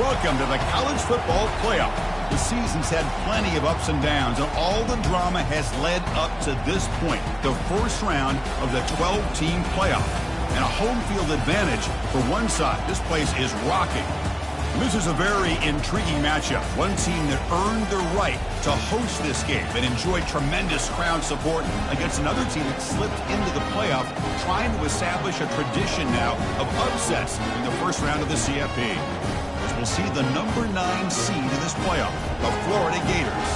Welcome to the college football playoff. The season's had plenty of ups and downs, and all the drama has led up to this point, the first round of the 12-team playoff. And a home field advantage for one side. This place is rocking. This is a very intriguing matchup. One team that earned the right to host this game and enjoyed tremendous crowd support against another team that slipped into the playoff, trying to establish a tradition now of upsets in the first round of the CFP. As we'll see the number 9 seed in this playoff, the Florida Gators,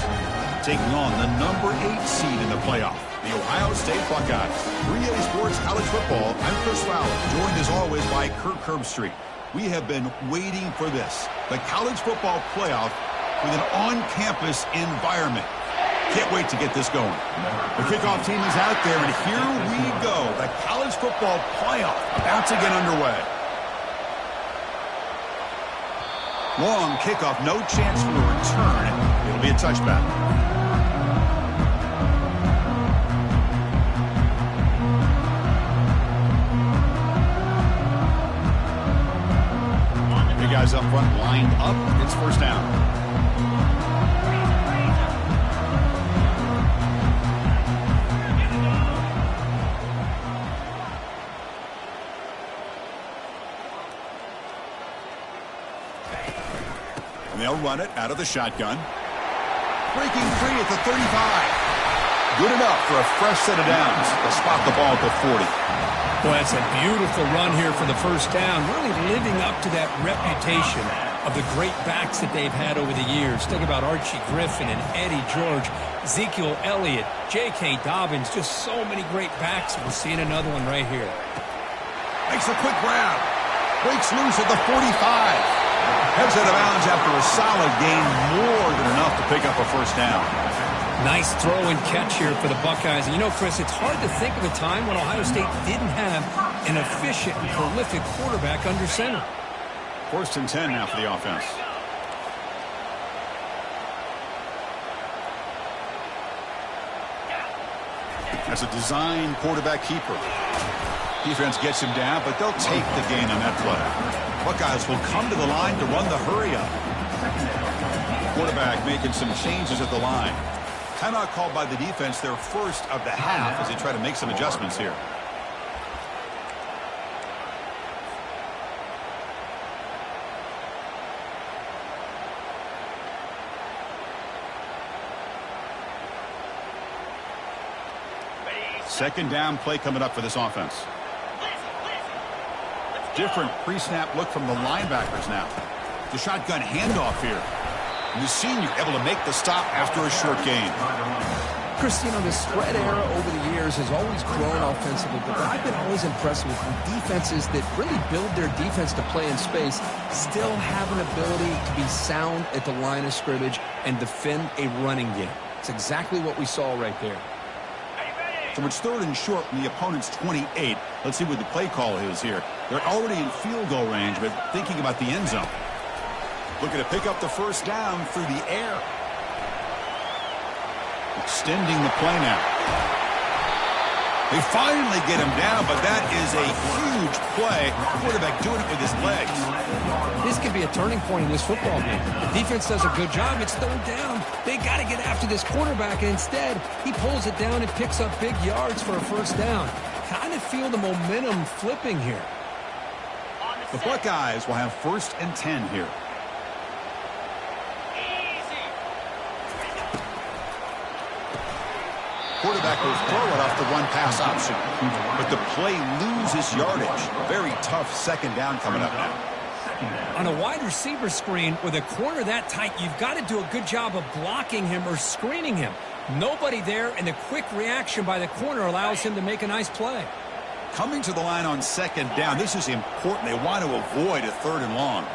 taking on the number 8 seed in the playoff, the Ohio State Buckeyes. 3A Sports College Football, I'm Chris Fowler, joined as always by Kirk Herbstreit. We have been waiting for this, the college football playoff with an on-campus environment. Can't wait to get this going. The kickoff team is out there, and here we go. The college football playoff about to get underway. Long kickoff, no chance for a return. It'll be a touchback. Guys up front lined up. It's first down. And they'll run it out of the shotgun. Breaking free at the 35. Good enough for a fresh set of downs. They'll spot the ball at the 40. Boy, that's a beautiful run here for the first down, really living up to that reputation of the great backs that they've had over the years. Think about Archie Griffin and Eddie George, Ezekiel Elliott, J.K. Dobbins, just so many great backs. We're seeing another one right here. Makes a quick grab. Breaks loose at the 45. Heads out of bounds after a solid gain, more than enough to pick up a first down. Nice throw and catch here for the Buckeyes. And you know, Chris, it's hard to think of a time when Ohio State didn't have an efficient and prolific quarterback under center. First and 10 now for the offense. As a design quarterback keeper. Defense gets him down, but they'll take the gain on that play. Buckeyes will come to the line to run the hurry up. Quarterback making some changes at the line. Timeout called by the defense, their first of the half, as they try to make some adjustments here. Second down play coming up for this offense. Different pre-snap look from the linebackers now. The shotgun handoff here. And the senior able to make the stop after a short gain. Chris, you know, the spread era over the years has always grown offensively, but I've been always impressed with defenses that really build their defense to play in space, still have an ability to be sound at the line of scrimmage and defend a running game. It's exactly what we saw right there. So it's third and short from the opponent's 28. Let's see what the play call is here. They're already in field goal range, but thinking about the end zone. Looking to pick up the first down through the air. Extending the play now. They finally get him down, but that is a huge play. The quarterback doing it with his legs. This could be a turning point in this football game. The defense does a good job. It's third down. They got to get after this quarterback, and instead, he pulls it down and picks up big yards for a first down. Kind of feel the momentum flipping here. The Buckeyes will have first and 10 here. Quarterback will throw it off the run-pass option. But the play loses yardage. Very tough second down coming up now. On a wide receiver screen with a corner that tight, you've got to do a good job of blocking him or screening him. Nobody there, and the quick reaction by the corner allows him to make a nice play. Coming to the line on second down, this is important. They want to avoid a third and long.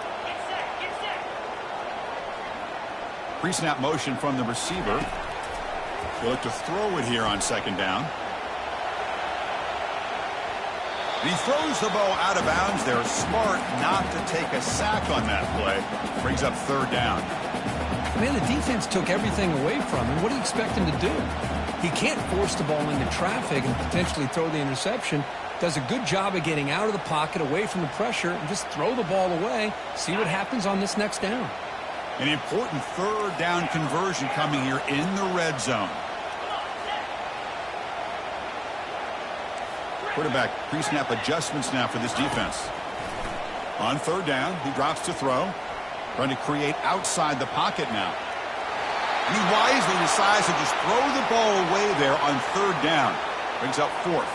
Pre-snap motion from the receiver. They'll look to throw it here on second down. And he throws the ball out of bounds. They're smart not to take a sack on that play. Brings up third down. Man, the defense took everything away from him. What do you expect him to do? He can't force the ball into traffic and potentially throw the interception. Does a good job of getting out of the pocket, away from the pressure, and just throw the ball away. See what happens on this next down. An important third down conversion coming here in the red zone. Quarterback pre-snap adjustments now for this defense. On third down, he drops to throw. Trying to create outside the pocket now. And he wisely decides to just throw the ball away there on third down. Brings up fourth.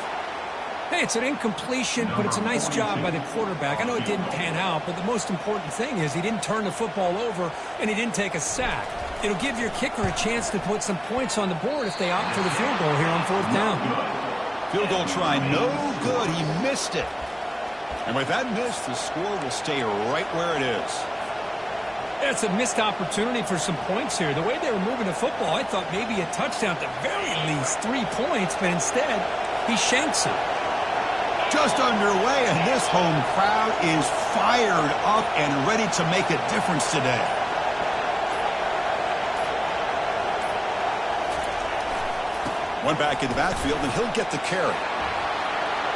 Hey, it's an incompletion, but it's a nice job by the quarterback. I know it didn't pan out, but the most important thing is he didn't turn the football over and he didn't take a sack. It'll give your kicker a chance to put some points on the board if they opt for the field goal here on fourth down. Field goal try, no good. He missed it. And with that miss, the score will stay right where it is. It's a missed opportunity for some points here. The way they were moving the football, I thought maybe a touchdown, at the very least 3 points, but instead, he shanks it. Just underway, and this home crowd is fired up and ready to make a difference today. One back in the backfield, and he'll get the carry.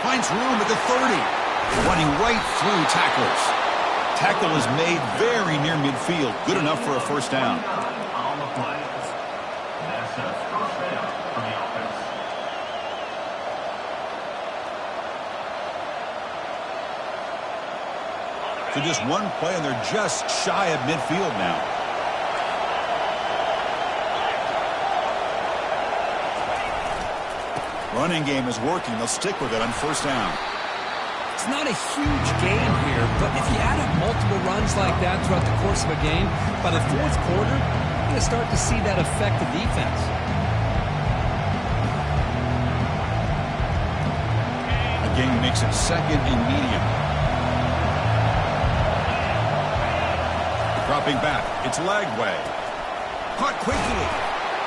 Finds room at the 30. Running right through tacklers. Tackle is made very near midfield. Good enough for a first down. So just one play, and they're just shy of midfield now. Running game is working. They'll stick with it on first down. It's not a huge gain here, but if you add up multiple runs like that throughout the course of a game, by the fourth quarter, you're going to start to see that affect the defense. Again, makes it second and medium. Dropping back. It's Lagway. Caught quickly.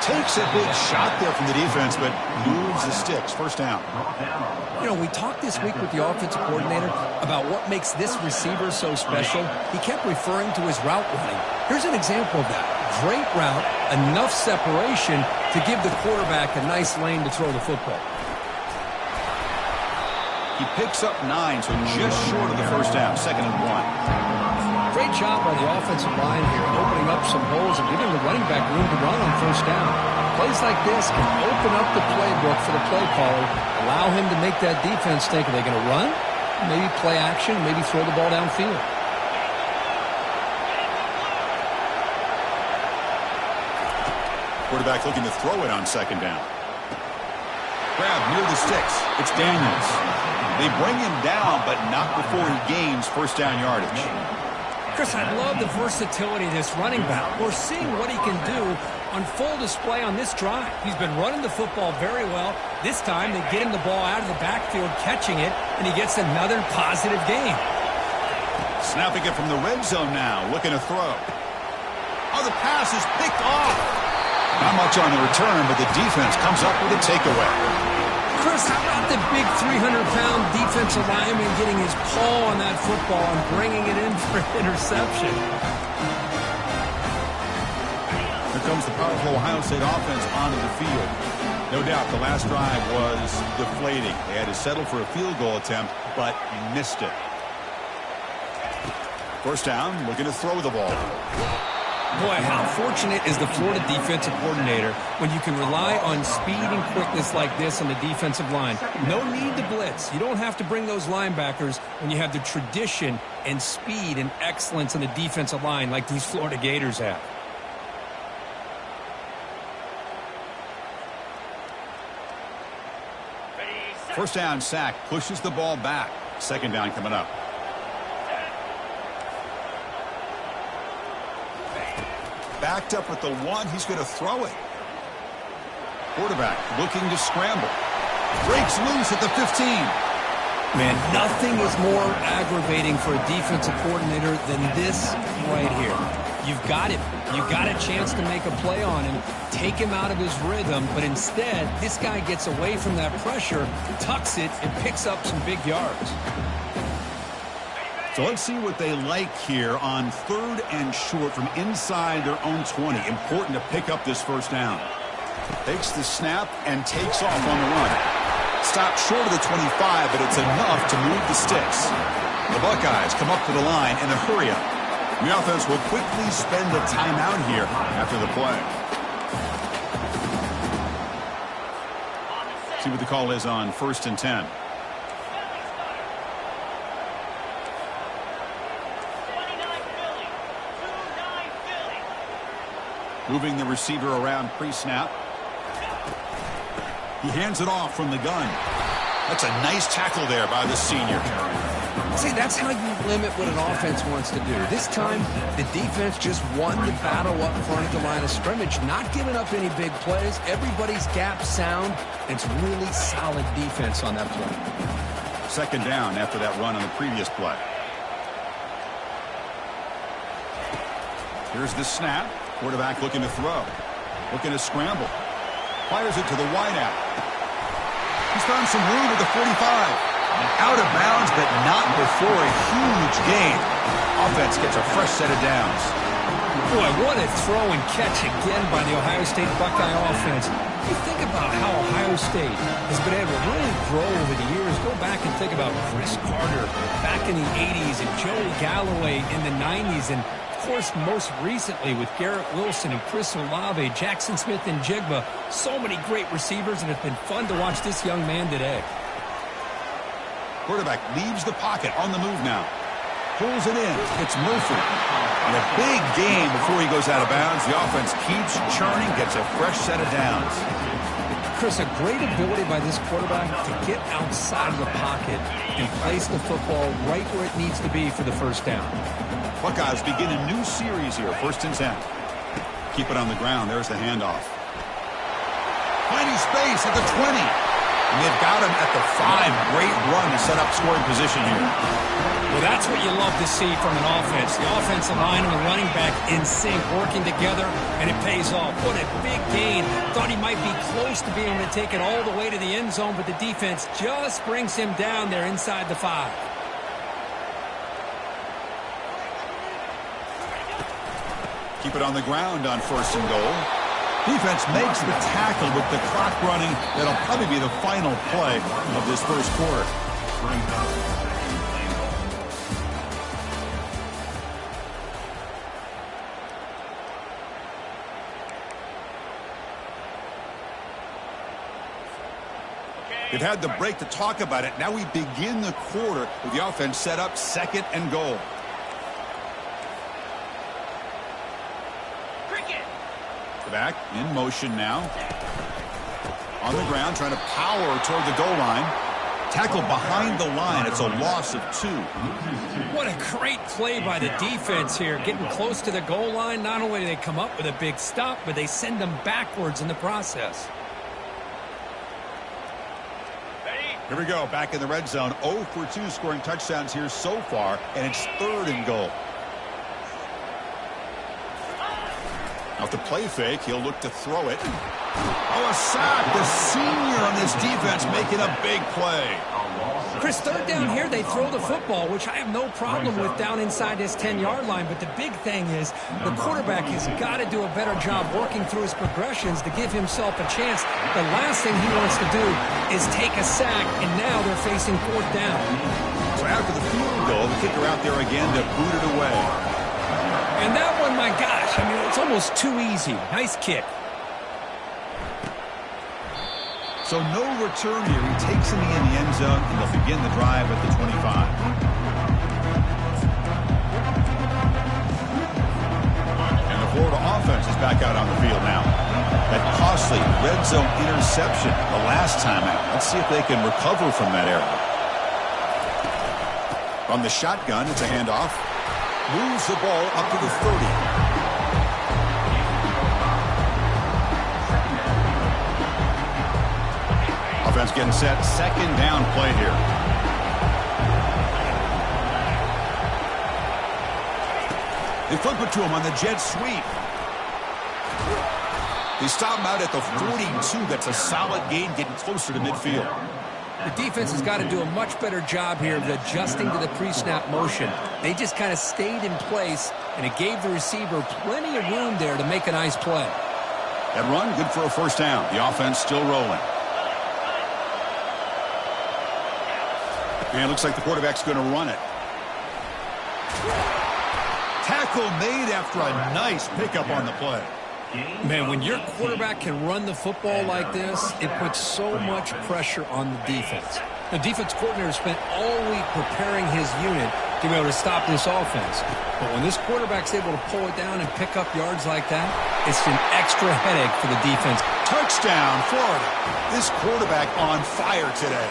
Takes a big shot there from the defense, but moves the sticks. First down. You know, we talked this week with the offensive coordinator about what makes this receiver so special. He kept referring to his route running. Here's an example of that. Great route, enough separation to give the quarterback a nice lane to throw the football. He picks up 9, so just short of the first down. Second and 1. Great job by the offensive line here, opening up some holes and giving the running back room to run on first down. Plays like this can open up the playbook for the play caller, allow him to make that defense think, are they going to run? Maybe play action, maybe throw the ball downfield. Quarterback looking to throw it on second down. Grab near the sticks. It's Daniels. They bring him down, but not before he gains first down yardage. Chris, I love the versatility of this running back. We're seeing what he can do on full display on this drive. He's been running the football very well. This time, they get him the ball out of the backfield, catching it, and he gets another positive gain. Snapping it from the red zone now, looking to throw. Oh, the pass is picked off. Not much on the return, but the defense comes up with a takeaway. Chris, how about the big 300-pound defensive lineman getting his paw on that football and bringing it in for an interception? Here comes the powerful Ohio State offense onto the field. No doubt the last drive was deflating. They had to settle for a field goal attempt, but missed it. First down, looking to throw the ball. Boy, how fortunate is the Florida defensive coordinator when you can rely on speed and quickness like this on the defensive line. No need to blitz. You don't have to bring those linebackers when you have the tradition and speed and excellence on the defensive line like these Florida Gators have. First down sack, pushes the ball back. Second down coming up. Backed up at the 1, he's going to throw it. Quarterback looking to scramble. Breaks loose at the 15. Man, nothing is more aggravating for a defensive coordinator than this right here. You've got him. You've got a chance to make a play on him, take him out of his rhythm, but instead, this guy gets away from that pressure, tucks it, and picks up some big yards. So let's see what they like here on third and short from inside their own 20. Important to pick up this first down. Takes the snap and takes off on the run. Stopped short of the 25, but it's enough to move the sticks. The Buckeyes come up to the line in a hurry-up. The offense will quickly spend a timeout here after the play. See what the call is on 1st and 10. Moving the receiver around pre-snap. He hands it off from the gun. That's a nice tackle there by the senior. See, that's how you limit what an offense wants to do. This time, the defense just won the battle up front at the line of scrimmage, not giving up any big plays. Everybody's gap sound, and it's really solid defense on that play. 2nd down after that run on the previous play. Here's the snap. Quarterback looking to throw. Looking to scramble. Fires it to the wideout. He's found some room at the 45. Out of bounds, but not before a huge gain. Offense gets a fresh set of downs. Boy, what a throw and catch again by the Ohio State Buckeye offense. You think about how Ohio State has been able to really grow over the years. Go back and think about Chris Carter back in the 80s and Joey Galloway in the 90s. And, of course, most recently with Garrett Wilson and Chris Olave, Jackson Smith and Jigba. So many great receivers, and it's been fun to watch this young man today. Quarterback leaves the pocket on the move now. Pulls it in. It's Murphy. And a big gain before he goes out of bounds. The offense keeps churning, gets a fresh set of downs. Chris, a great ability by this quarterback to get outside of the pocket and place the football right where it needs to be for the 1st down. Buckeyes begin a new series here, 1st and 10. Keep it on the ground. There's the handoff. Finding space at the 20. And they've got him at the 5. Great run to set up scoring position here. Well, that's what you love to see from an offense. The offensive line and the running back in sync, working together, and it pays off. What a big gain. Thought he might be close to being able to take it all the way to the end zone, but the defense just brings him down there inside the 5. Keep it on the ground on 1st and goal. Defense makes the tackle with the clock running. That'll probably be the final play of this 1st quarter. They've had the break to talk about it. Now we begin the quarter with the offense set up 2nd and goal. Back in motion now. On the ground, trying to power toward the goal line. Tackle behind the line. It's a loss of 2. What a great play by the defense here. Getting close to the goal line. Not only do they come up with a big stop, but they send them backwards in the process. Here we go. Back in the red zone. 0 for 2 scoring touchdowns here so far. And it's 3rd and goal. Off the play fake, he'll look to throw it. Oh, a sack. The senior on this defense making a big play. Chris, 3rd down here, they throw the football, which I have no problem with down inside this 10-yard line. But the big thing is the quarterback has got to do a better job working through his progressions to give himself a chance. The last thing he wants to do is take a sack, and now they're facing 4th down. So after the field goal, the kicker out there again to boot it away. And that one, my gosh, I mean, it's almost too easy. Nice kick. So no return here. He takes it in the end zone, and they'll begin the drive at the 25. And the Florida offense is back out on the field now. That costly red zone interception the last time out. Let's see if they can recover from that error. From the shotgun, it's a handoff. Moves the ball up to the 30. Offense getting set. 2nd down play here. They flip it to him on the jet sweep. They stop him out at the 42. That's a solid gain, getting closer to midfield. The defense has got to do a much better job here of adjusting to the pre-snap motion. They just kind of stayed in place, and it gave the receiver plenty of room there to make a nice play. That run, good for a first down. The offense still rolling. And it looks like the quarterback's going to run it. Tackle made after a nice pickup on the play. Man, when your quarterback can run the football like this, it puts so much pressure on the defense. The defense coordinator spent all week preparing his unit to be able to stop this offense. But when this quarterback's able to pull it down and pick up yards like that, it's an extra headache for the defense. Touchdown, Florida. This quarterback on fire today.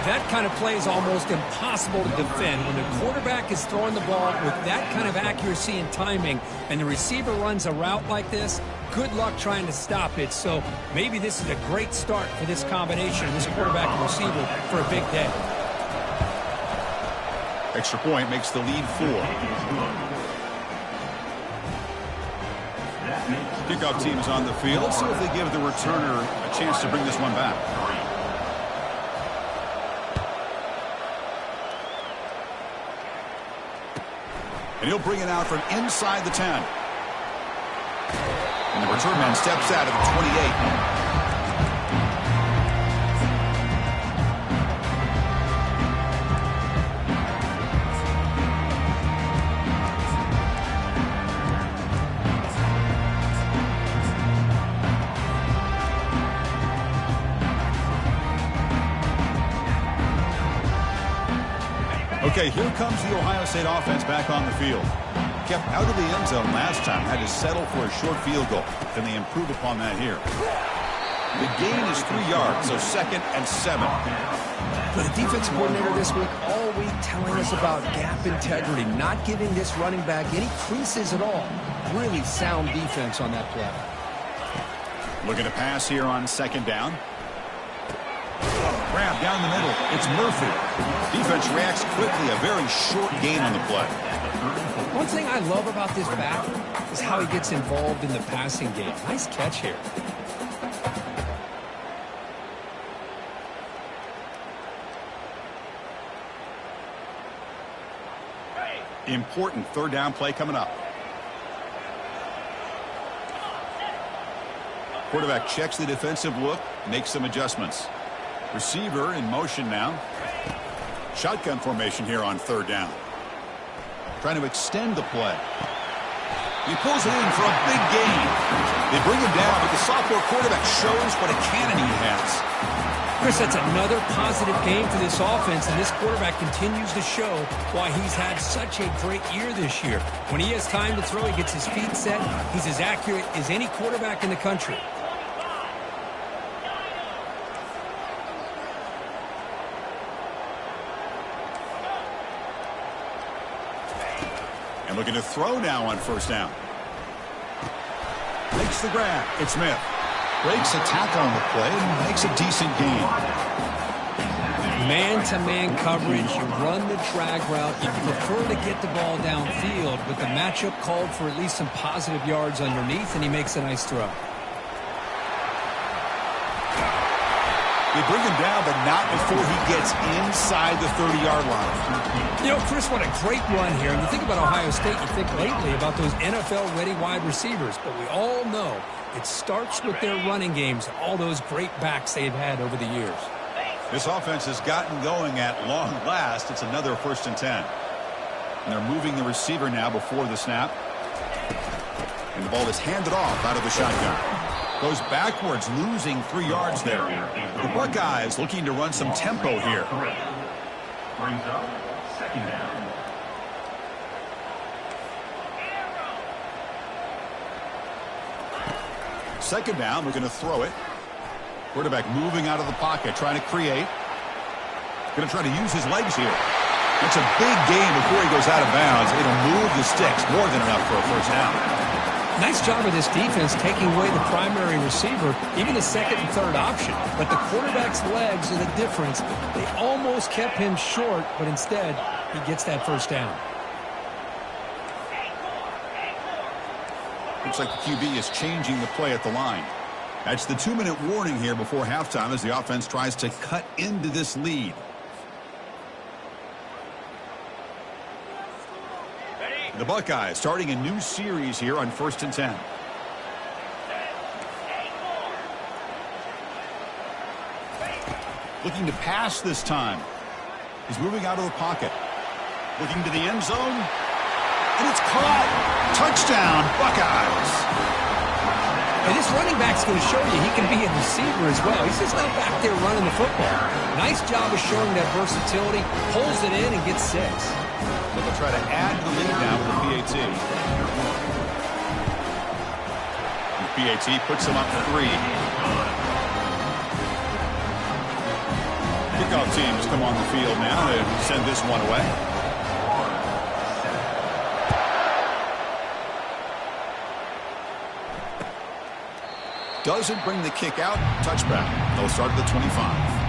That kind of play is almost impossible to defend. When the quarterback is throwing the ball with that kind of accuracy and timing, and the receiver runs a route like this, good luck trying to stop it. So maybe this is a great start for this combination, this quarterback and receiver, for a big day. Extra point makes the lead 4. Kickoff team is on the field. Let's see if they give the returner a chance to bring this one back. And he'll bring it out from inside the 10. And the return man steps out of the 28. Okay, here comes the Ohio State offense back on the field. Kept out of the end zone last time, had to settle for a short field goal. Can they improve upon that here? The gain is 3 yards, so 2nd and 7. For the defense coordinator this week, all week telling us about gap integrity, not giving this running back any creases at all. Really sound defense on that play. Looking to pass here on 2nd down. Grab down the middle. It's Murphy. Defense reacts quickly. A very short gain on the play. One thing I love about this back is how he gets involved in the passing game. Nice catch here. Important 3rd down play coming up. Quarterback checks the defensive look, makes some adjustments. Receiver in motion now. Shotgun formation here on 3rd down. Trying to extend the play. He pulls it in for a big gain. They bring him down, but the sophomore quarterback shows what a cannon he has. Chris, that's another positive game for this offense, and this quarterback continues to show why he's had such a great year this year. When he has time to throw, he gets his feet set. He's as accurate as any quarterback in the country. And looking to throw now on 1st down. Makes the grab. It's Smith. Breaks a tackle on the play and makes a decent gain. Man-to-man coverage, you run the drag route, you prefer to get the ball downfield, but the matchup called for at least some positive yards underneath, and he makes a nice throw. They bring him down, but not before he gets inside the 30-yard line. You know, Chris, what a great run here. And you think about Ohio State, you think lately about those NFL-ready wide receivers. But we all know it starts with their running games, all those great backs they've had over the years. This offense has gotten going at long last. It's another 1st and 10. And they're moving the receiver now before the snap. And the ball is handed off out of the shotgun. Goes backwards, losing 3 yards there. The Buckeyes looking to run some tempo here. Brings up 2nd down. Second down, we're going to throw it. Quarterback moving out of the pocket, trying to create. Going to try to use his legs here. That's a big gain before he goes out of bounds. It'll move the sticks, more than enough for a 1st down. Nice job of this defense taking away the primary receiver, even the 2nd and 3rd option. But the quarterback's legs are the difference. They almost kept him short, but instead, he gets that 1st down. Looks like the QB is changing the play at the line. That's the 2-minute warning here before halftime as the offense tries to cut into this lead. The Buckeyes starting a new series here on 1st and 10. Looking to pass this time. He's moving out of the pocket. Looking to the end zone. And it's caught. Touchdown, Buckeyes. And this running back's going to show you he can be a receiver as well. He's just not back there running the football. Nice job of showing that versatility. Pulls it in and gets 6. So they'll try to add to the lead now with the PAT. And PAT puts him up 3. Kickoff teams come on the field now to send this one away. Doesn't bring the kick out. Touchback. They'll start at the 25.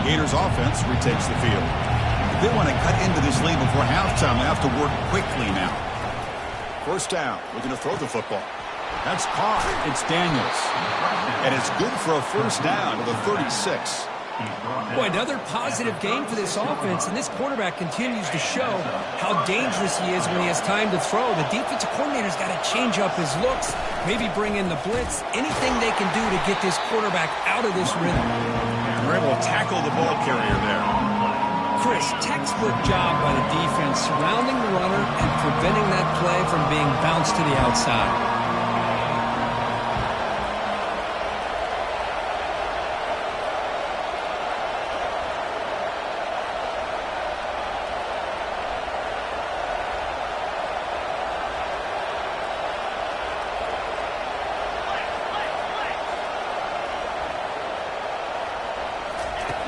Gators offense retakes the field. If they want to cut into this lead before halftime, they have to work quickly now. First down. Looking to throw the football. That's caught. It's Daniels. And it's good for a first down to the 36. Boy, another positive game for this offense, and this quarterback continues to show how dangerous he is when he has time to throw. The defensive coordinator's got to change up his looks, maybe bring in the blitz, anything they can do to get this quarterback out of this rhythm. They're able to tackle the ball carrier there. Chris, textbook job by the defense surrounding the runner and preventing that play from being bounced to the outside.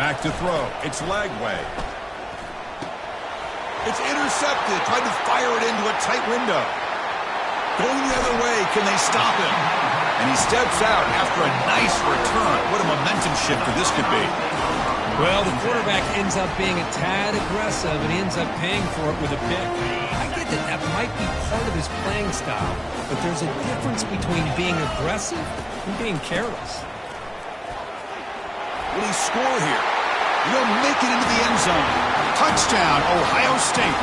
Back to throw. It's Lagway. It's intercepted. Tried to fire it into a tight window. Going the other way. Can they stop him? And he steps out after a nice return. What a momentum shifter this could be. Well, the quarterback ends up being a tad aggressive, and he ends up paying for it with a pick. I get that that might be part of his playing style, but there's a difference between being aggressive and being careless. Will he score here? He'll make it into the end zone. Touchdown, Ohio State.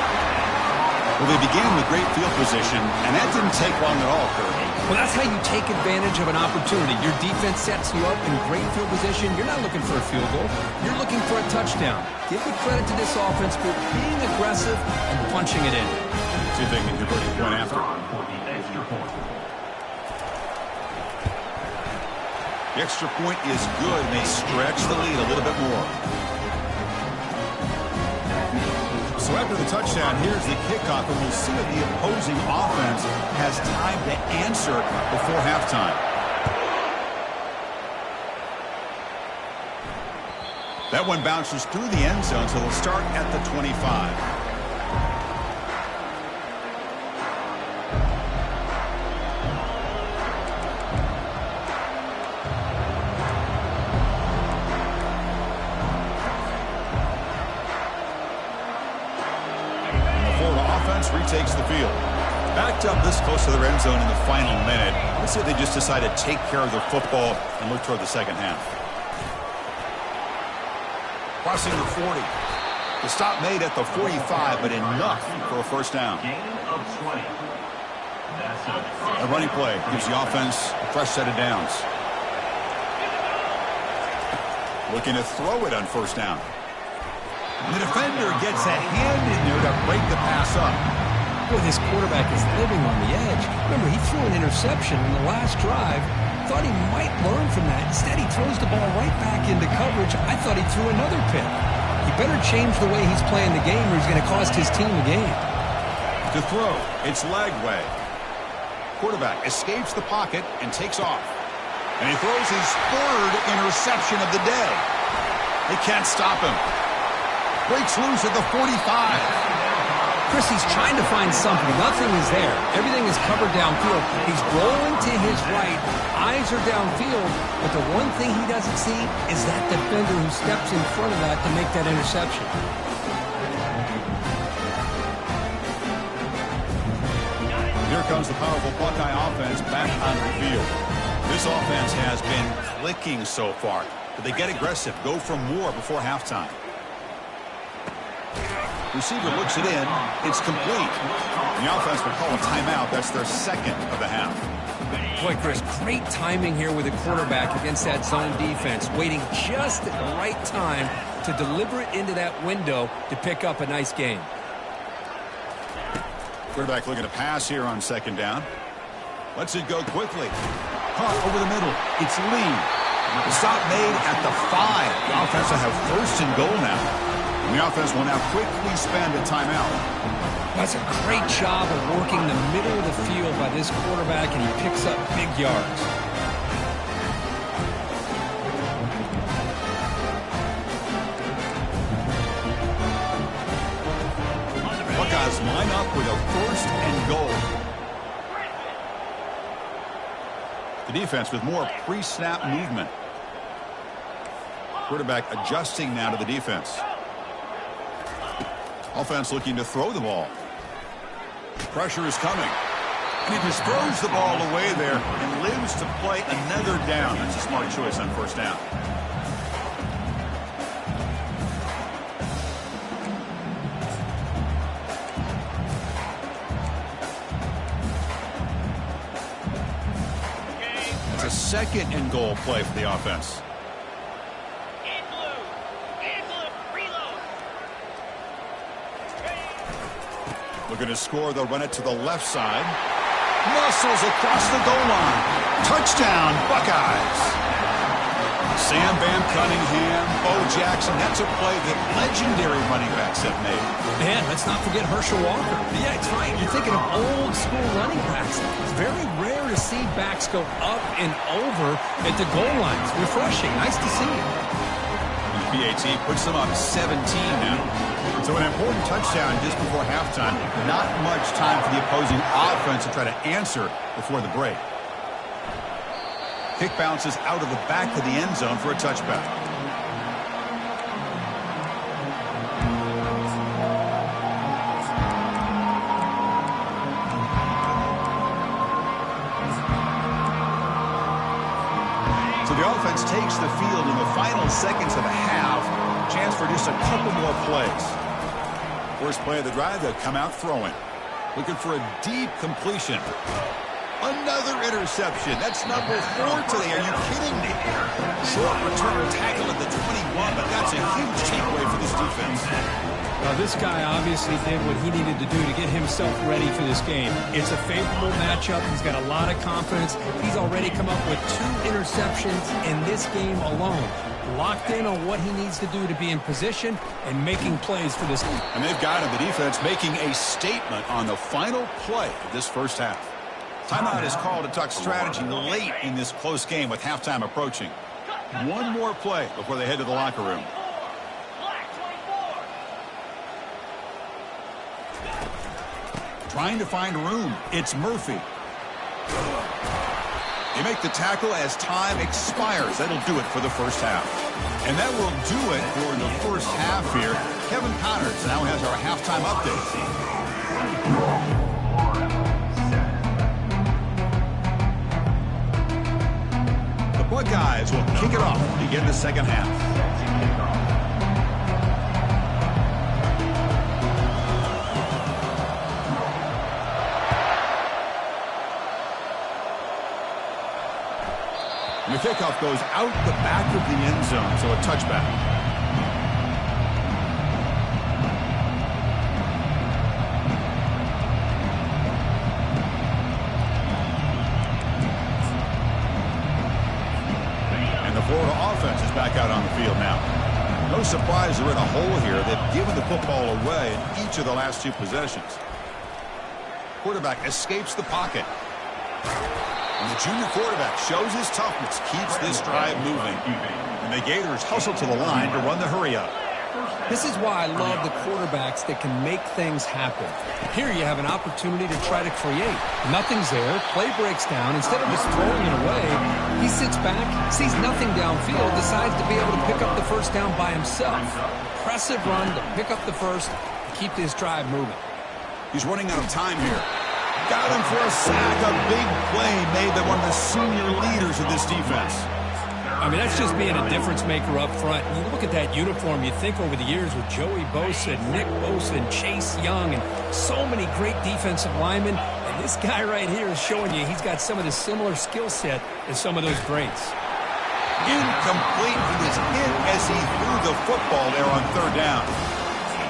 Well, they began with great field position, and that didn't take long at all, Kurt. Well, that's how you take advantage of an opportunity. Your defense sets you up in great field position. You're not looking for a field goal. You're looking for a touchdown. Give the credit to this offense for being aggressive and punching it in. See if they can convert a point after. The extra point is good, and they stretch the lead a little bit more. So after the touchdown, here's the kickoff, and we'll see if the opposing offense has time to answer before halftime. That one bounces through the end zone, so they'll start at the 25. Retakes the field. Backed up this close to their end zone in the final minute. Let's see if they just decide to take care of their football and look toward the second half. Crossing the 40. The stop made at the 45, but enough for a first down. A running play gives the offense a fresh set of downs. Looking to throw it on first down. And the defender gets a hand in there to break the pass up. Boy, this quarterback is living on the edge. Remember, he threw an interception in the last drive. Thought he might learn from that. Instead, he throws the ball right back into coverage. I thought he threw another pick. He better change the way he's playing the game, or he's going to cost his team the game. To throw, it's Lagway. Quarterback escapes the pocket and takes off. And he throws his third interception of the day. They can't stop him. Breaks loose at the 45. Chris, he's trying to find something. Nothing is there. Everything is covered downfield. He's rolling to his right. Eyes are downfield. But the one thing he doesn't see is that defender who steps in front of that to make that interception. Here comes the powerful Buckeye offense back on the field. This offense has been clicking so far. but they get aggressive, go for more before halftime. Receiver looks it in. It's complete. The offense will call a timeout. That's their second of the half. Boy, Chris, great timing here with the quarterback against that zone defense, waiting just at the right time to deliver it into that window to pick up a nice gain. Quarterback looking to pass here on second down. Lets it go quickly. Caught over the middle. It's Lee. The stop made at the 5. The offense will have first and goal now. And the offense will now quickly spend a timeout. That's a great job of working the middle of the field by this quarterback, and he picks up big yards. Buckeyes line up with a first and goal. The defense with more pre-snap movement. Quarterback adjusting now to the defense. Offense looking to throw the ball. Pressure is coming. And he just throws the ball away there and lives to play another down. That's a smart choice on first down. It's a second and goal play for the offense. Looking to score, they'll run it to the left side. Muscles across the goal line. Touchdown, Buckeyes. Sam Van Cunningham, Bo Jackson. That's a play that legendary running backs have made. Man, let's not forget Herschel Walker. Yeah, it's right. You're thinking of old school running backs. It's very rare to see backs go up and over at the goal line. It's refreshing. Nice to see. PAT puts them up 17 now. So an important touchdown just before halftime. Not much time for the opposing offense to try to answer before the break. Kick bounces out of the back of the end zone for a touchback. So the offense takes the field in the final seconds of the half. Chance for just a couple more plays. First play of the drive, they'll come out throwing. Looking for a deep completion. Another interception. That's number 4 today. Are you kidding me? Short return tackle at the 21, but that's a huge takeaway for this defense. Now, this guy obviously did what he needed to do to get himself ready for this game. It's a favorable matchup. He's got a lot of confidence. He's already come up with 2 interceptions in this game alone. Locked in on what he needs to do to be in position and making plays for this team. And they've got him, the defense, making a statement on the final play of this first half. Timeout is called to talk strategy late in this close game with halftime approaching. One more play before they head to the locker room. Trying to find room. It's Murphy. They make the tackle as time expires. That'll do it for the first half. And that will do it for the first half here. Kevin Connors now has our halftime update. The Buckeyes will kick it off to begin the second half. And the kickoff goes out the back of the end zone, so a touchback. And the Florida offense is back out on the field now. No surprise they're in a hole here. They've given the football away in each of the last 2 possessions. Quarterback escapes the pocket. And the junior quarterback shows his toughness, keeps this drive moving. And the Gators hustle to the line to run the hurry-up. This is why I love the quarterbacks that can make things happen. Here you have an opportunity to try to create. Nothing's there. Play breaks down. Instead of just throwing it away, he sits back, sees nothing downfield, decides to be able to pick up the first down by himself. Impressive run to pick up the first, to keep this drive moving. He's running out of time here. Got him for a sack. A big play made by one of the senior leaders of this defense. I mean, that's just being a difference maker up front. You look at that uniform, you think over the years with Joey Bosa, Nick Bosa, and Chase Young, and so many great defensive linemen. And this guy right here is showing you he's got some of the similar skill set as some of those greats. Incomplete. He was hit as he threw the football there on third down.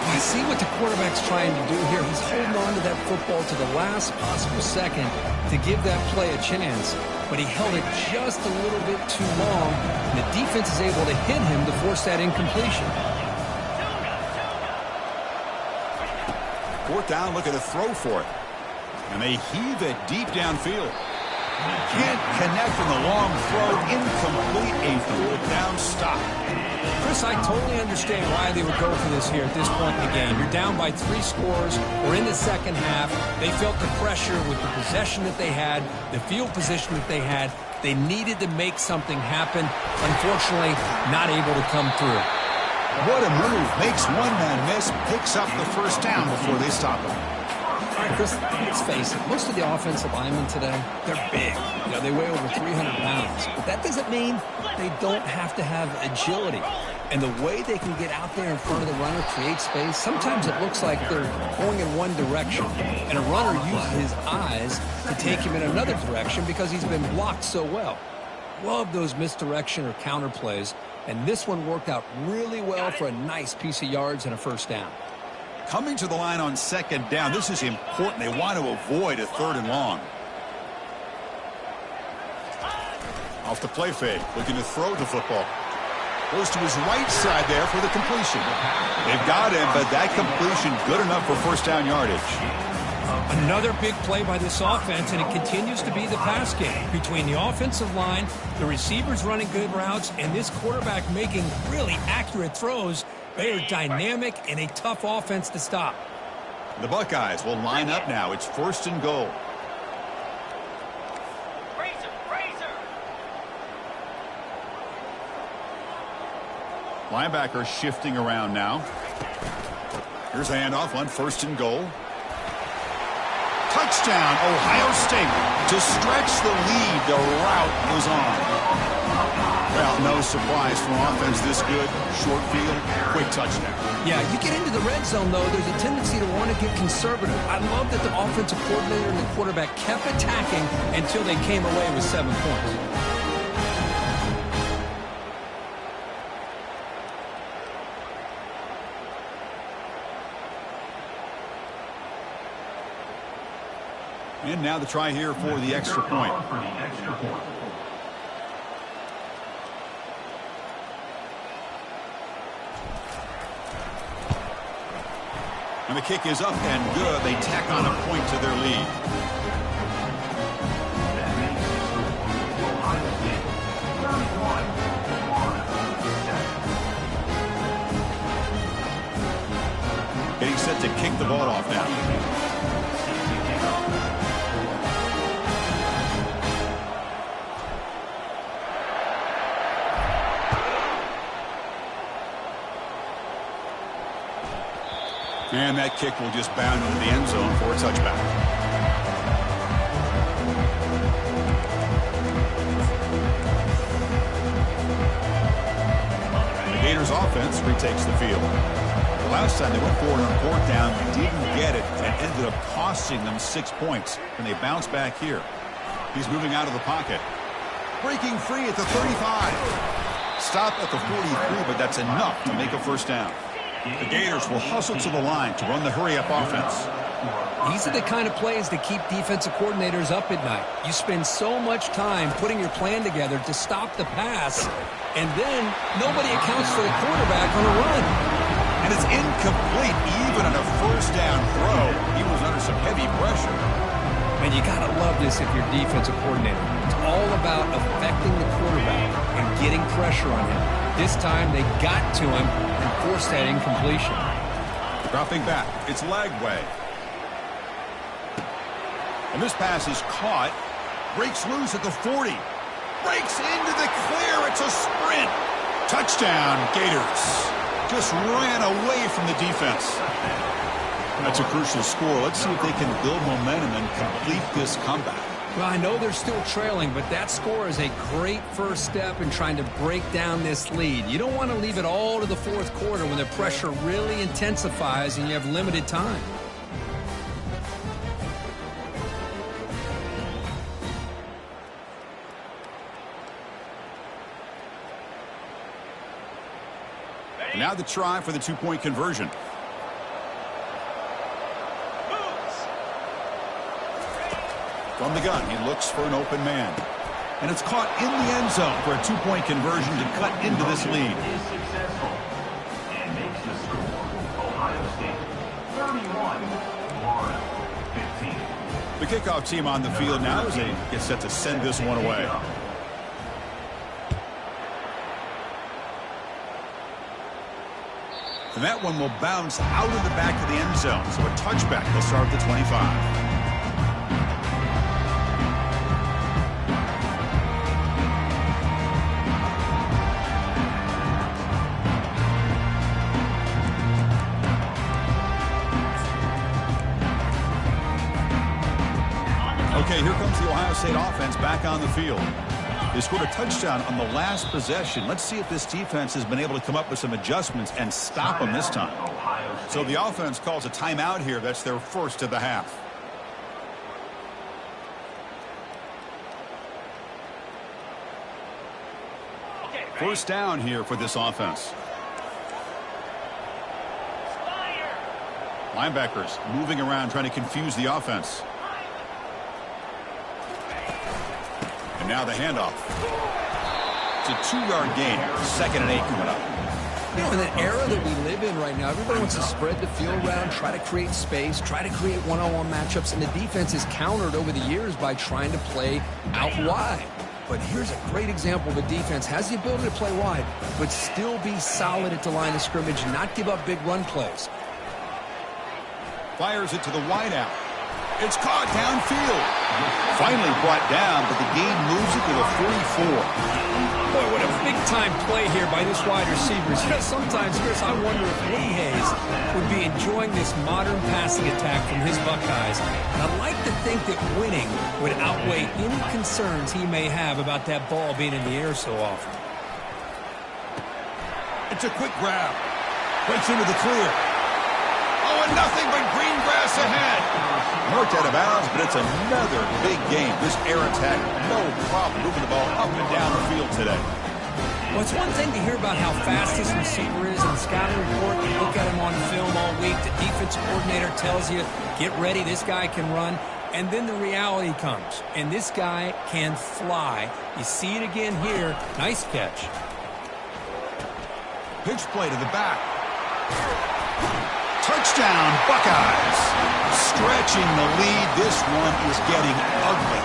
You see what the quarterback's trying to do here. He's holding on to that football to the last possible second to give that play a chance. But he held it just a little bit too long, and the defense is able to hit him to force that incompletion. Fourth down, looking to throw for it. And they heave it deep downfield. Can't connect on the long throw. Incomplete. A fourth down stop. Chris, I totally understand why they would go for this here at this point in the game. You're down by 3 scores. We're in the second half. They felt the pressure with the possession that they had, the field position that they had. They needed to make something happen. Unfortunately, not able to come through. What a move. Makes one man miss. Picks up the first down before they stop him. All right, Chris, let's face it. Most of the offensive linemen today, they're big. You know, they weigh over 300 pounds. But that doesn't mean they don't have to have agility. And the way they can get out there in front of the runner, create space, sometimes it looks like they're going in one direction. And a runner uses his eyes to take him in another direction because he's been blocked so well. Love those misdirection or counter plays. And this one worked out really well for a nice piece of yards and a first down. Coming to the line on second down, this is important. They want to avoid a third and long. Off the play fake, looking to throw the football. Goes to his right side there for the completion. They've got him, but that completion good enough for first down yardage. Another big play by this offense, and it continues to be the pass game between the offensive line, the receivers running good routes, and this quarterback making really accurate throws. They are dynamic and a tough offense to stop. The Buckeyes will line up now. It's first and goal. Linebacker shifting around now. Here's a handoff on first and goal. Touchdown, Ohio State. To stretch the lead, the route was on. Well, no surprise from offense this good. Short field, quick touchdown. Yeah, you get into the red zone, though, there's a tendency to want to get conservative. I love that the offensive coordinator and the quarterback kept attacking until they came away with 7 points. And now the try here for the extra point. And the kick is up and good. They tack on a point to their lead. Getting set to kick the ball off now. And that kick will just bound into the end zone for a touchback. The Gators offense retakes the field. The last time they went forward on fourth down, didn't get it, and ended up costing them 6 points. And they bounce back here. He's moving out of the pocket. Breaking free at the 35. Stop at the 43, but that's enough to make a first down. The Gators will hustle to the line to run the hurry-up offense. These are the kind of plays that keep defensive coordinators up at night. You spend so much time putting your plan together to stop the pass, and then nobody accounts for the quarterback on a run. And it's incomplete even on a first down throw. He was under some heavy pressure. And you got to love this if you're defensive coordinator. It's all about affecting the quarterback and getting pressure on him. This time they got to him and forced that incompletion. Dropping back, it's Lagway. And this pass is caught. Breaks loose at the 40. Breaks into the clear. It's a sprint. Touchdown, Gators. Just ran away from the defense. That's a crucial score. Let's see if they can build momentum and complete this comeback. Well, I know they're still trailing, but that score is a great first step in trying to break down this lead. You don't want to leave it all to the fourth quarter when the pressure really intensifies and you have limited time. Now the try for the two-point conversion. From the gun, he looks for an open man. And it's caught in the end zone for a two-point conversion to cut into this lead. Is successful and makes the score Ohio State 31, Florida 15. The kickoff team on the field now as they get set to send this one away. And that one will bounce out of the back of the end zone. So a touchback will start at the 25. Okay, here comes the Ohio State offense back on the field. They scored a touchdown on the last possession. Let's see if this defense has been able to come up with some adjustments and stop them this time. So the offense calls a timeout here. That's their first of the half. First down here for this offense. Linebackers moving around trying to confuse the offense. And now the handoff. It's a 2-yard gain. 2nd and 8 coming up. You know, in the era that we live in right now, everybody wants to spread the field around, try to create space, try to create one-on-one matchups, and the defense is countered over the years by trying to play out wide. But here's a great example of a defense has the ability to play wide, but still be solid at the line of scrimmage, not give up big run plays. Fires it to the wideout. It's caught downfield. Finally brought down, but the gain moves it to the 44. Boy, what a big-time play here by this wide receiver. You know, sometimes, Chris, I wonder if Lee Hayes would be enjoying this modern passing attack from his Buckeyes. And I'd like to think that winning would outweigh any concerns he may have about that ball being in the air so often. It's a quick grab. Breaks into the clear. Oh, and nothing but green grass ahead. Marked out of bounds, but it's another big game. This air attack, no problem moving the ball up and down the field today. Well, it's one thing to hear about how fast this receiver is in the scouting report. You look at him on film all week. The defensive coordinator tells you, get ready, this guy can run. And then the reality comes, and this guy can fly. You see it again here. Nice catch. Pitch play to the back. Touchdown, Buckeyes. Stretching the lead. This one is getting ugly.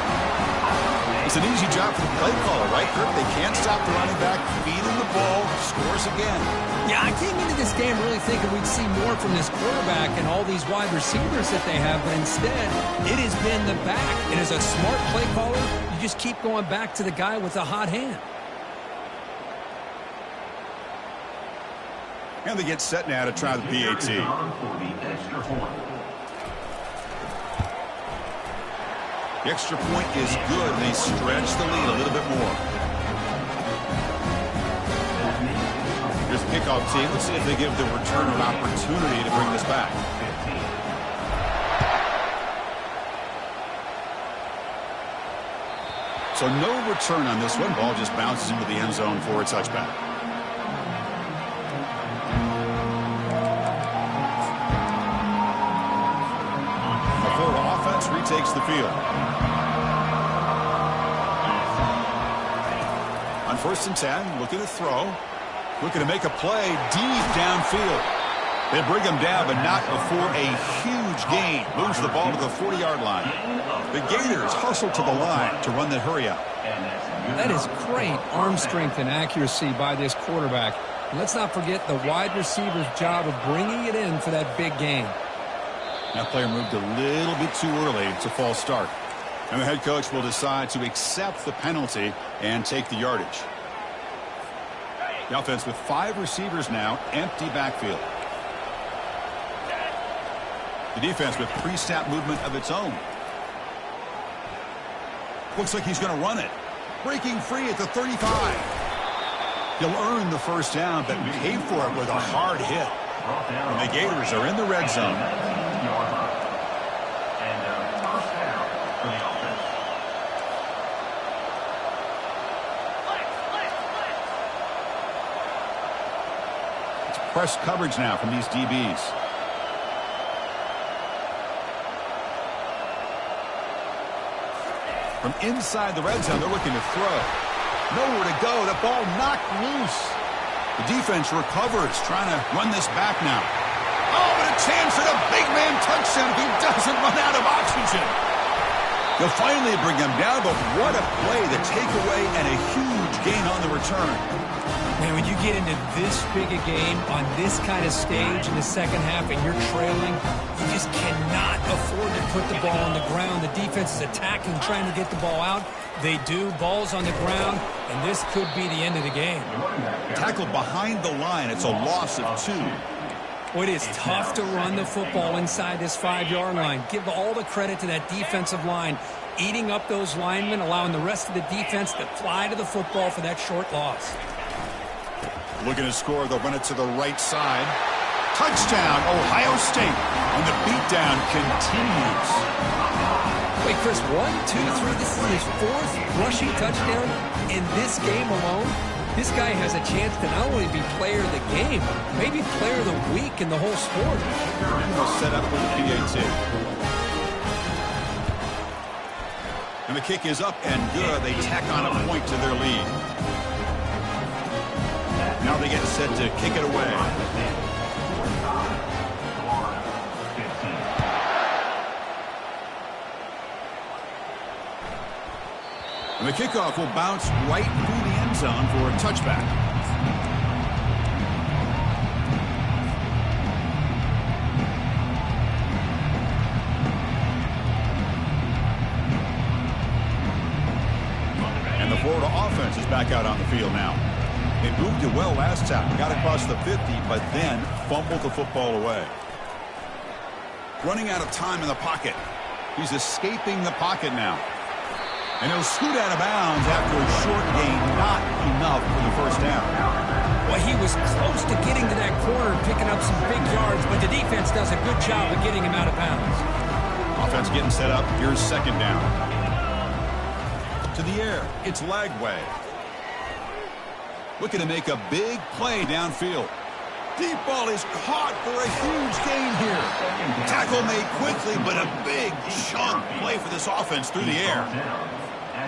It's an easy job for the play caller, right, Kirk? They can't stop the running back, feeding the ball, scores again. Yeah, I came into this game really thinking we'd see more from this quarterback and all these wide receivers that they have, but instead, it has been the back. And as a smart play caller, you just keep going back to the guy with the hot hand. And they get set now to try the PAT. The extra point is good. They stretch the lead a little bit more. Here's the kickoff team. Let's see if they give the returner an opportunity to bring this back. So no return on this one. Ball just bounces into the end zone for a touchback. Retakes the field. On 1st and 10, looking to throw. Looking to make a play deep downfield. They bring him down, but not before a huge gain. Moves the ball to the 40-yard line. The Gators hustle to the line to run the hurry up. That is great arm strength and accuracy by this quarterback. And let's not forget the wide receiver's job of bringing it in for that big gain. That player moved a little bit too early. It's a false start. And the head coach will decide to accept the penalty and take the yardage. The offense with 5 receivers now, empty backfield. The defense with pre-snap movement of its own. Looks like he's going to run it. Breaking free at the 35. He'll earn the first down, but paid for it with a hard hit. And the Gators are in the red zone. It's press coverage now from these DBs. From inside the red zone, they're looking to throw. Nowhere to go. The ball knocked loose. The defense recovers, trying to run this back now. Oh, but a chance at a big man touchdown if he doesn't run out of oxygen. They'll finally bring him down, but what a play, the takeaway, and a huge gain on the return. Man, when you get into this big a game on this kind of stage in the second half and you're trailing, you just cannot afford to put the ball on the ground. The defense is attacking, trying to get the ball out. They do. Ball's on the ground, and this could be the end of the game. Tackled behind the line. It's a loss of 2. Well, it is tough to run the football inside this 5-yard line. Give all the credit to that defensive line, eating up those linemen, allowing the rest of the defense to fly to the football for that short loss. Looking to score, they'll run it to the right side. Touchdown, Ohio State. And the beatdown continues. Wait, Chris, 1, 2, 3. This is his 4th rushing touchdown in this game alone. This guy has a chance to not only be player of the game, maybe player of the week in the whole sport. They'll set up with the PAT. And the kick is up and good. They tack on a point to their lead. Now they get set to kick it away. And the kickoff will bounce right through the end zone for a touchback. And the Florida offense is back out on the field now. They moved it well last time, got across the 50, but then fumbled the football away. Running out of time in the pocket. He's escaping the pocket now. And he'll scoot out of bounds after a short gain, not enough for the first down. Well, he was close to getting to that corner and picking up some big yards, but the defense does a good job of getting him out of bounds. Offense getting set up. Here's second down. To the air. It's Lagway. Looking to make a big play downfield. Deep ball is caught for a huge gain here. Tackle made quickly, but a big chunk play for this offense through the air.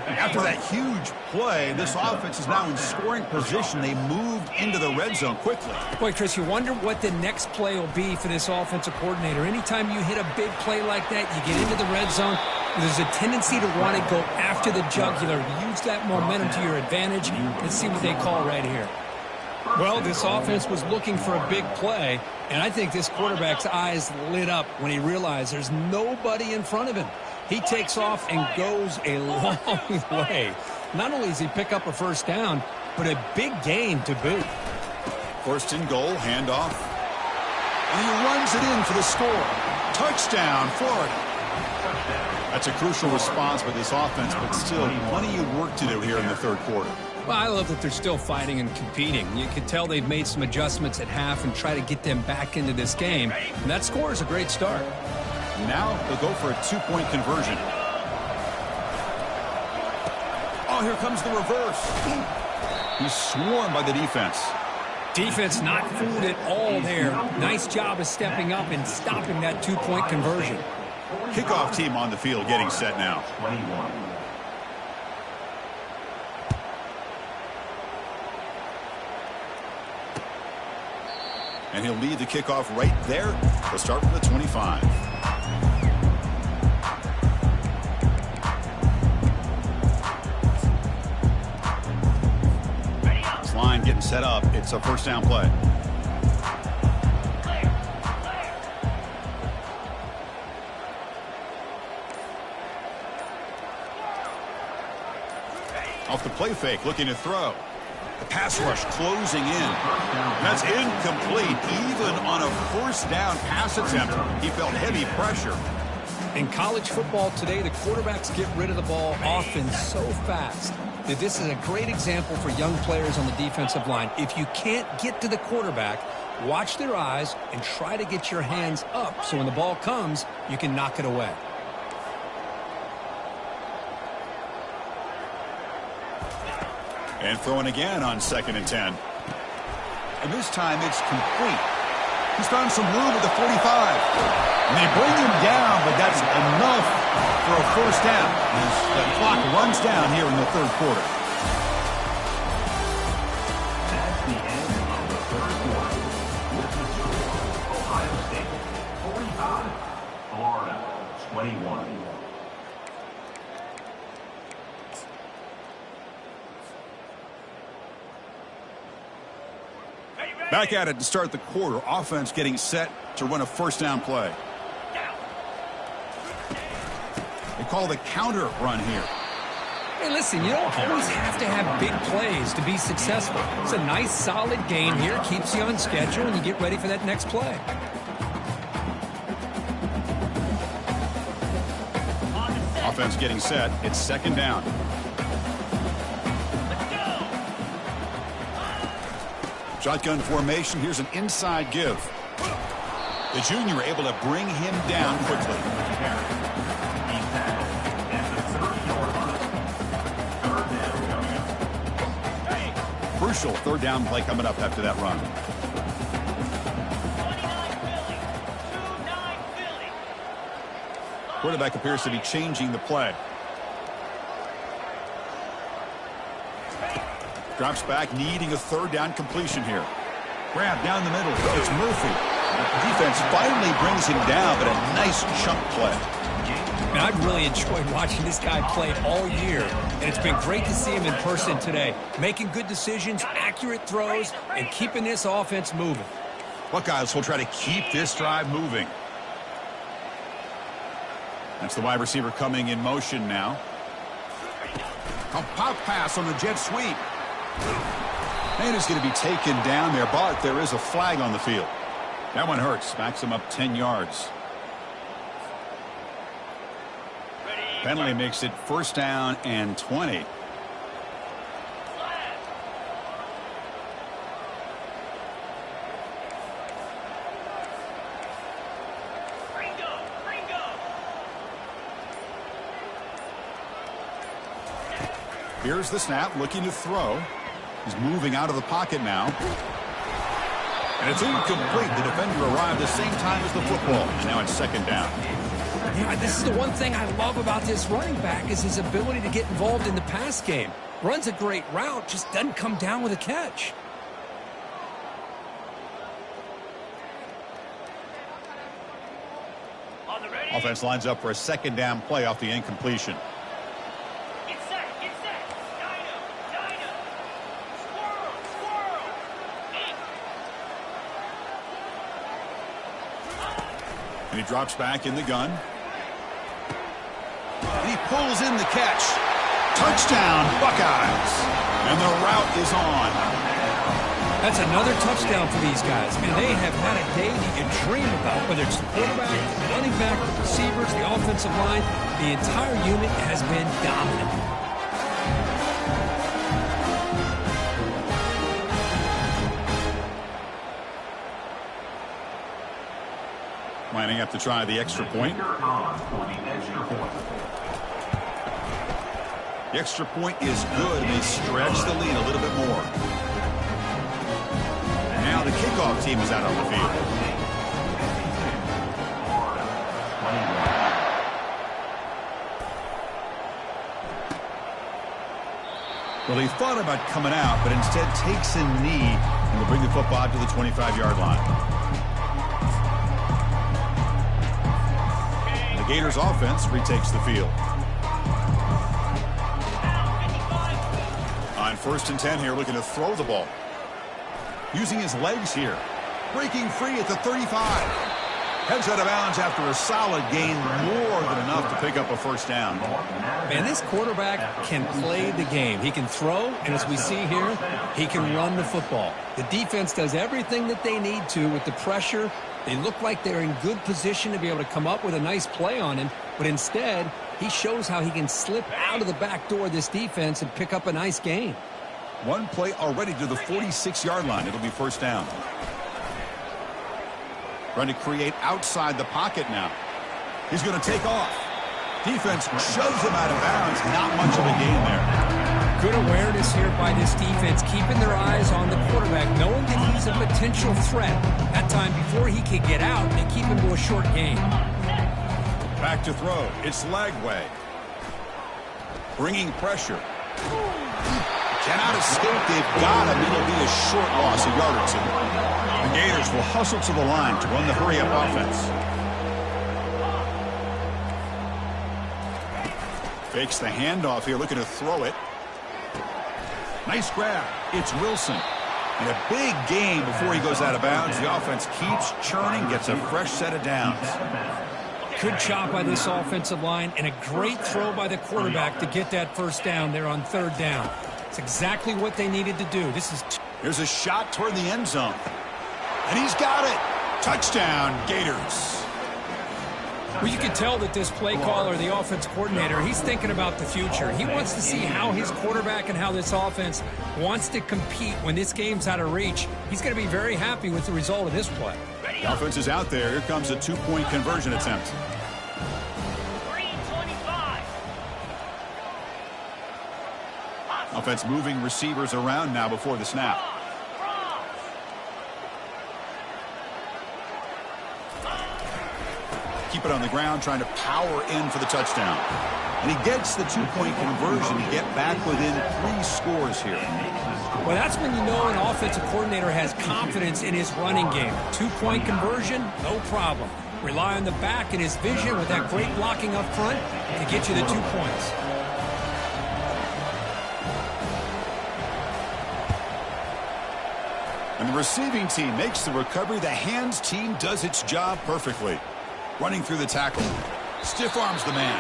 After that huge play, this offense is now in scoring position. They moved into the red zone quickly. Boy, Chris, you wonder what the next play will be for this offensive coordinator. Anytime you hit a big play like that, you get into the red zone, there's a tendency to want to go after the jugular. Use that momentum to your advantage. Let's see what they call right here. Well, this offense was looking for a big play, and I think this quarterback's eyes lit up when he realized there's nobody in front of him. He takes off and goes a long way. Not only does he pick up a first down, but a big gain to boot. First and goal, handoff. And he runs it in for the score. Touchdown, Florida. That's a crucial response by this offense, but still plenty of work to do here in the third quarter. Well, I love that they're still fighting and competing. You can tell they've made some adjustments at half and try to get them back into this game. And that score is a great start. Now they'll go for a two-point conversion. Oh, here comes the reverse. He's swarmed by the defense. Defense not fooled at all there. Nice job of stepping up and stopping that two-point conversion. Kickoff team on the field getting set now. 21. And he'll lead the kickoff right there. They'll start from the 25. This line getting set up. It's a first down play. Off the play fake, looking to throw. The pass rush closing in. That's incomplete. Even on a first down pass attempt, he felt heavy pressure. In college football today, the quarterbacks get rid of the ball often so fast that this is a great example for young players on the defensive line. If you can't get to the quarterback, watch their eyes and try to get your hands up so when the ball comes, you can knock it away. And throwing again on 2nd and 10. And this time it's complete. He's found some room at the 45. And they bring him down, but that's enough for a first down as the clock runs down here in the 3rd quarter. That's the end of the 3rd quarter. With the score, Ohio State 45, Florida 21. Back at it to start the quarter. Offense getting set to run a first down play. They call the counter run here. Hey, listen, you don't always have to have big plays to be successful. It's a nice, solid gain here. Keeps you on schedule, and you get ready for that next play. Offense getting set. It's 2nd down. Shotgun formation. Here's an inside give. The junior able to bring him down quickly. Crucial 3rd down play coming up after that run. Quarterback appears to be changing the play. Drops back, needing a 3rd down completion here. Grab down the middle. It's Murphy. Defense finally brings him down, but a nice chunk play. Man, I've really enjoyed watching this guy play all year, and it's been great to see him in person today. Making good decisions, accurate throws, and keeping this offense moving. Buckeyes will try to keep this drive moving. That's the wide receiver coming in motion now. A pop pass on the jet sweep. And it's going to be taken down there, but there is a flag on the field. That one hurts. Backs him up 10 yards. Penalty makes it 1st down and 20. Here's the snap, looking to throw. He's moving out of the pocket now. And it's incomplete. The defender arrived the same time as the football. And now it's 2nd down. Yeah, this is the one thing I love about this running back is his ability to get involved in the pass game. Runs a great route, just doesn't come down with a catch. Offense lines up for a 2nd down play off the incompletion. And he drops back in the gun. And he pulls in the catch. Touchdown, Buckeyes. And the route is on. That's another touchdown for these guys. Man, they have had a day that you dream about, whether it's the quarterback, the running back, the receivers, the offensive line. The entire unit has been dominant. Lining up to try the extra point. The extra point is good. They stretch the lead a little bit more. Now the kickoff team is out on the field. Well, he thought about coming out, but instead takes a knee and will bring the football to the 25-yard line. The Gators offense retakes the field. On 1st and 10 here, looking to throw the ball. Using his legs here. Breaking free at the 35. Heads out of bounds after a solid gain, more than enough to pick up a first down. Man, this quarterback can play the game. He can throw, and as we see here, he can run the football. The defense does everything that they need to with the pressure. They look like they're in good position to be able to come up with a nice play on him, but instead, he shows how he can slip out of the back door of this defense and pick up a nice gain. One play already to the 46-yard line. It'll be first down. Trying to create outside the pocket now. He's going to take off. Defense shoves him out of bounds. Not much of a gain there. Good awareness here by this defense, keeping their eyes on the quarterback, knowing that he's a potential threat. That time before he could get out and keep him to a short gain. Back to throw. It's Lagway. Bringing pressure. Cannot escape. They've got him. It'll be a short loss, a yard or two. The Gators will hustle to the line to run the hurry-up offense. Fakes the handoff here, looking to throw it. Nice grab. It's Wilson. And a big gain before he goes out of bounds. The offense keeps churning, gets a fresh set of downs. Good job by this offensive line, and a great throw by the quarterback to get that first down there on third down. It's exactly what they needed to do. Here's a shot toward the end zone. And he's got it. Touchdown, Gators. Well, you can tell that this play caller, the offense coordinator, he's thinking about the future. He wants to see how his quarterback and how this offense wants to compete when this game's out of reach. He's going to be very happy with the result of this play. The offense is out there. Here comes a two-point conversion attempt. Offense moving receivers around now before the snap. Keep it on the ground, trying to power in for the touchdown. And he gets the two-point conversion to get back within 3 scores here. Well, that's when you know an offensive coordinator has confidence in his running game. Two-point conversion, no problem. Rely on the back and his vision with that great blocking up front to get you the 2 points. And the receiving team makes the recovery. The hands team does its job perfectly. Running through the tackle. Stiff arms the man.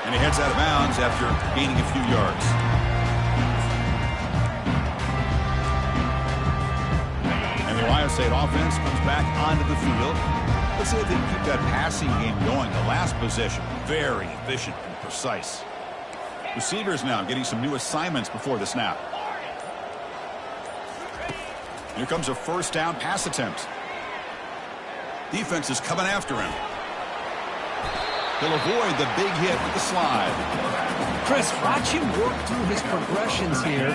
And he heads out of bounds after gaining a few yards. And the Ohio State offense comes back onto the field. Let's see if they can keep that passing game going. The last possession, very efficient and precise. Receivers now getting some new assignments before the snap. Here comes a first down pass attempt. Defense is coming after him. He'll avoid the big hit with the slide. Chris, watch him work through his progressions here.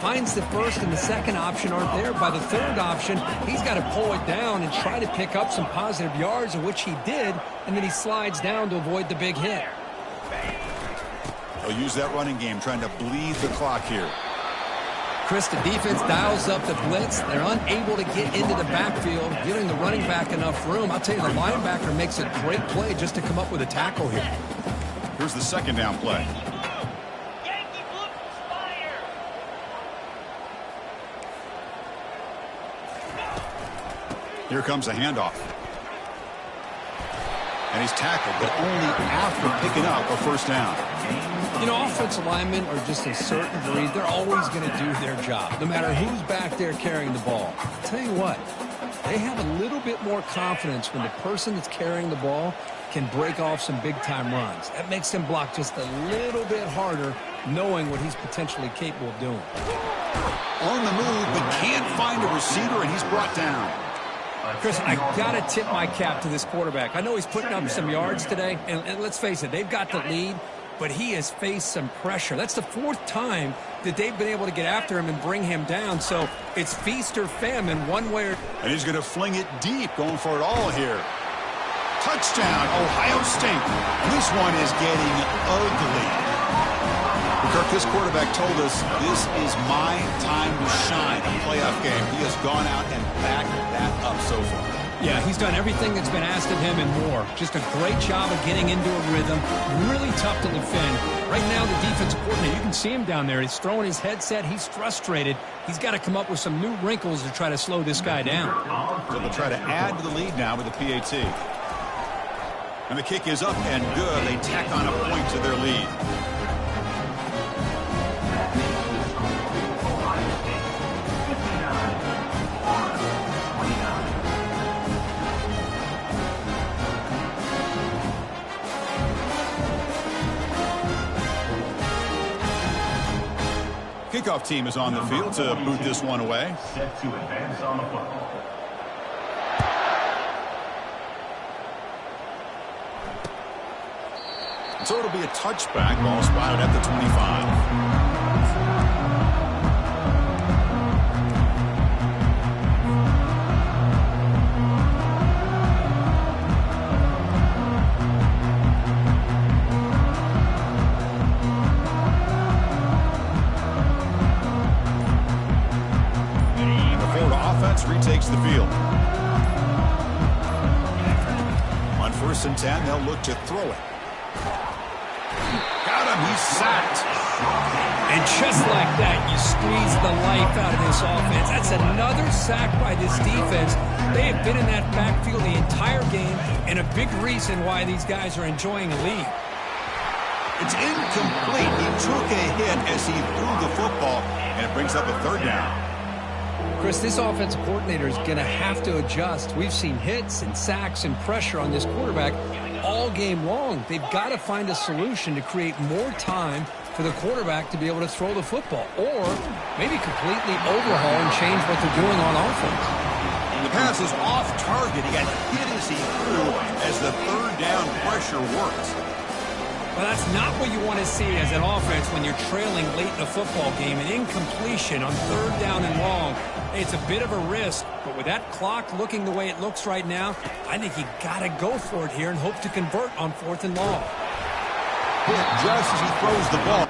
Finds the first and the second option aren't there. By the third option, he's got to pull it down and try to pick up some positive yards, of which he did, and then he slides down to avoid the big hit. They'll use that running game, trying to bleed the clock here. Chris, the defense dials up the blitz. They're unable to get into the backfield, giving the running back enough room. I'll tell you, the linebacker makes a great play just to come up with a tackle here. Here's the second down play. Here comes a handoff. And he's tackled, but only after picking up a first down. You know, offensive linemen are just a certain breed. They're always going to do their job, no matter who's back there carrying the ball. I'll tell you what, they have a little bit more confidence when the person that's carrying the ball can break off some big-time runs. That makes them block just a little bit harder, knowing what he's potentially capable of doing. On the move, but can't find a receiver, and he's brought down. Chris, I got to tip my cap to this quarterback. I know he's putting up some yards today, and let's face it, they've got the lead, but he has faced some pressure. That's the 4th time that they've been able to get after him and bring him down, so it's feast or famine one way or... And he's going to fling it deep, going for it all here. Touchdown, Ohio State. This one is getting ugly. Kirk, this quarterback told us this is my time to shine, a playoff game. He has gone out and backed that up so far. Yeah, he's done everything that's been asked of him and more. Just a great job of getting into a rhythm. Really tough to defend. Right now, the defensive coordinator, you can see him down there. He's throwing his headset. He's frustrated. He's got to come up with some new wrinkles to try to slow this guy down. So they'll try to add to the lead now with the PAT. And the kick is up and good. They tack on a point to their lead. That makes the score Ohio State 59, Florida 29. Kickoff team is on the field to boot this one away. Set to advance on the football. So it'll be a touchback. Ball spotted at the 25. The Florida offense retakes the field. On 1st and 10, they'll look to throw it. Got him. He's sacked. And just like that, you squeeze the life out of this offense. That's another sack by this defense. They have been in that backfield the entire game, and a big reason why these guys are enjoying a lead. It's incomplete. He took a hit as he threw the football, and it brings up a 3rd down. Chris, this offensive coordinator is going to have to adjust. We've seen hits and sacks and pressure on this quarterback all game long. They've got to find a solution to create more time for the quarterback to be able to throw the football, or maybe completely overhaul and change what they're doing on offense. The pass is off target. He got hit as he threw as the 3rd down pressure worked. Well, that's not what you want to see as an offense when you're trailing late in a football game. An incompletion on 3rd down and long. It's a bit of a risk, but with that clock looking the way it looks right now, I think you got to go for it here and hope to convert on 4th and long. Hit just as he throws the ball.